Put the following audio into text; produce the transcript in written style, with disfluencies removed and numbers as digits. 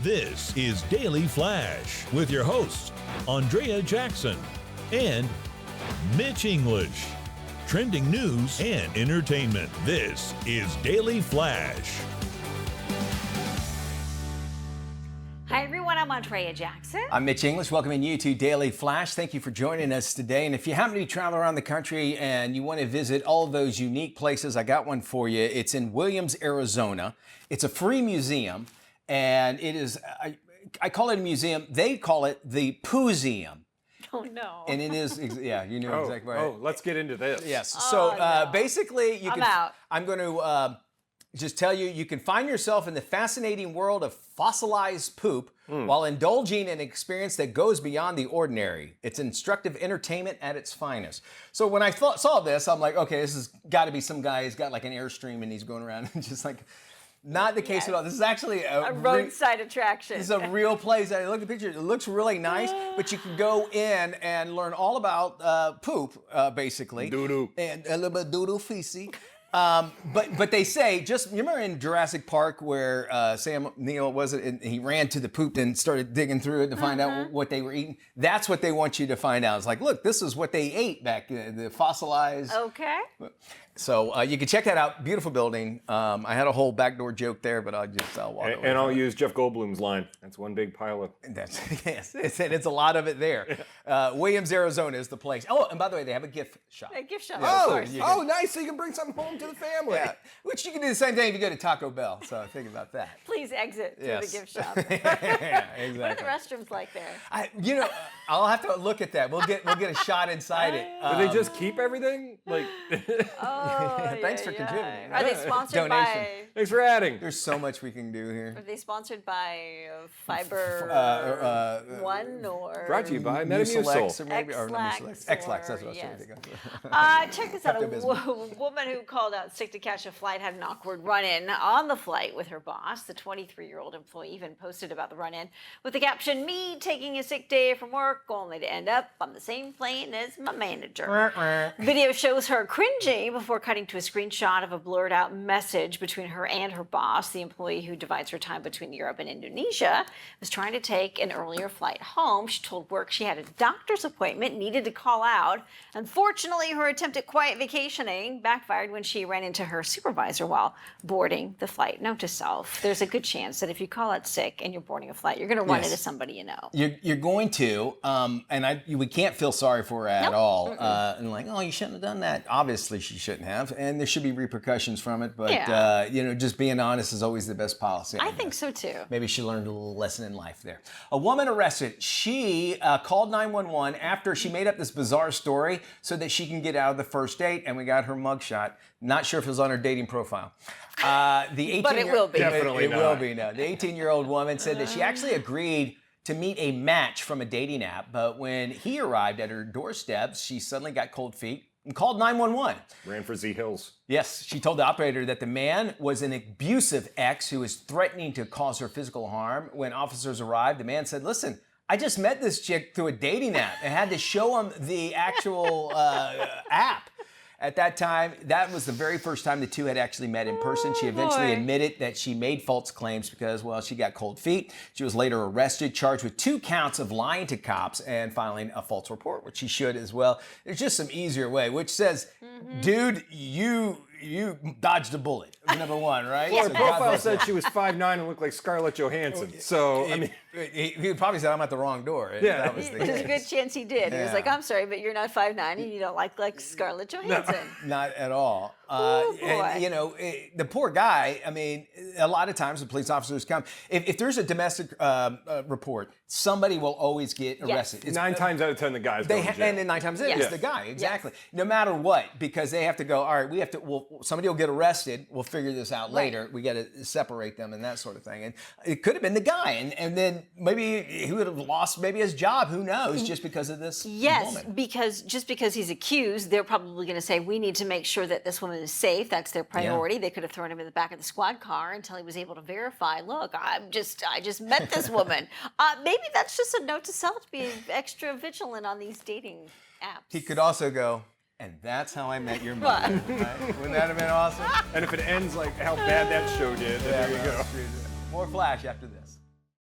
This is Daily Flash with your hosts, Andrea Jackson and Mitch English. Trending news and entertainment. This is Daily Flash. Hi everyone, I'm Andrea Jackson. I'm Mitch English, welcoming you to Daily Flash. Thank you for joining us today. And if you happen to be traveling around the country and you want to visit all of those unique places, I got one for you. It's in Williams, Arizona. It's a free museum, and it is, I call it a museum. They call it the Pooseum. Oh no. And it is, yeah, you knew exactly right. Oh, let's get into this. Yes. No. Basically, I'm out. I'm going to just tell you, you can find yourself in the fascinating world of fossilized poop while indulging in an experience that goes beyond the ordinary. It's instructive entertainment at its finest. So when I saw this, I'm like, okay, this has got to be some guy who's got like an Airstream and he's going around and just like, not the case at all. This is actually a roadside attraction. This is a real place. I look at the picture. It looks really nice, but you can go in and learn all about poop, basically. Doo-doo. And a little bit of doo-doo feces. But they say, you remember in Jurassic Park where Sam Neill and he ran to the poop and started digging through it to find out what they were eating? That's what they want you to find out. It's like, look, this is what they ate back then, the fossilized. Okay. So you can check that out. Beautiful building. I had a whole backdoor joke there, but I'll walk away. And I'll use Jeff Goldblum's line. That's one big pile of... Yes, it's a lot of it there. Williams, Arizona is the place. Oh, and by the way, they have a gift shop. A gift shop, Yeah, of course. Nice. So you can bring something home to the family. Yeah, which you can do the same thing if you go to Taco Bell. So think about that. Please exit through Yes. the gift shop. Yeah, What are the exactly. restrooms like there? I'll have to look at that. We'll get a shot inside it. Do they just keep everything? Like, Oh, Thanks for contributing. Are they sponsored Donation. by? thanks for adding. There's so much we can do Are here. they sponsored by Fiber One or? Brought to you by Mucilex Metamucil. or maybe or not Mucilex. X-Lax, that's what I was trying to think of. Check this out. A Pepto-Bismol. woman who called out sick to catch a flight had an awkward run-in on the flight with her boss. The 23-year-old employee even posted about the run-in with the caption, "Me taking a sick day from work only to end up on the same plane as my manager." Video shows her cringing before cutting to a screenshot of a blurred out message between her and her boss. The employee, who divides her time between Europe and Indonesia, was trying to take an earlier flight home. She told work she had a doctor's appointment, needed to call out. Unfortunately, her attempt at quiet vacationing backfired when she ran into her supervisor while boarding the flight. Note to self, there's a good chance that if you call out sick and you're boarding a flight, you're going to run into somebody you know. You're going to, and we can't feel sorry for her at all. And like, oh, you shouldn't have done that. Obviously, she shouldn't have, and there should be repercussions from it. But just being honest is always the best policy. I think so too. Maybe she learned a little lesson in life there. A woman arrested. She called 911 after she made up this bizarre story so that she can get out of the first date, and we got her mugshot. Not sure if it was on her dating profile. But it will be. Definitely It not. will be now. The 18-year-old woman said that she actually agreed to meet a match from a dating app, but when he arrived at her doorstep, she suddenly got cold feet and called 911. Ran for Z Hills. Yes, she told the operator that the man was an abusive ex who was threatening to cause her physical harm. When officers arrived, the man said, "Listen, I just met this chick through a dating app and had to show him the actual app." At that time, that was the very first time the two had actually met in person. She eventually admitted that she made false claims because, well, she got cold feet. She was later arrested, charged with 2 counts of lying to cops and filing a false report, which she should as well. There's just some easier way, which says, dude, you dodged a bullet, number one, right? Well, her So profile said she was 5'9" and looked like Scarlett Johansson. So, I mean... He probably said, "I'm at the wrong door." Yeah. That was the There's a case. good chance he did. He was Yeah. like, "I'm sorry, but you're not 5'9" and you don't like Scarlett Johansson." Not at all. Oh, boy. And, the poor guy, I mean, a lot of times when police officers come, if there's a domestic report, somebody will always get arrested. It's 9 times out of 10, the guy's going to jail. and then 9 times it's Yes. the guy, exactly. No matter what, because they have to go, all right, somebody will get arrested, we'll figure this out later. We got to separate them and that sort of thing. And it could have been the guy, and then maybe he would have lost maybe his job, who knows, just because of this woman. Because he's accused, they're probably going to say, we need to make sure that this woman is safe. That's their priority. They could have thrown him in the back of the squad car until he was able to verify, look, I just met this woman. Maybe that's just a note to self to be extra vigilant on these dating apps. He could also go, and that's how I met your mother. Right? Wouldn't that have been awesome? And if it ends like how bad that show did, then there you go. More Flash after this.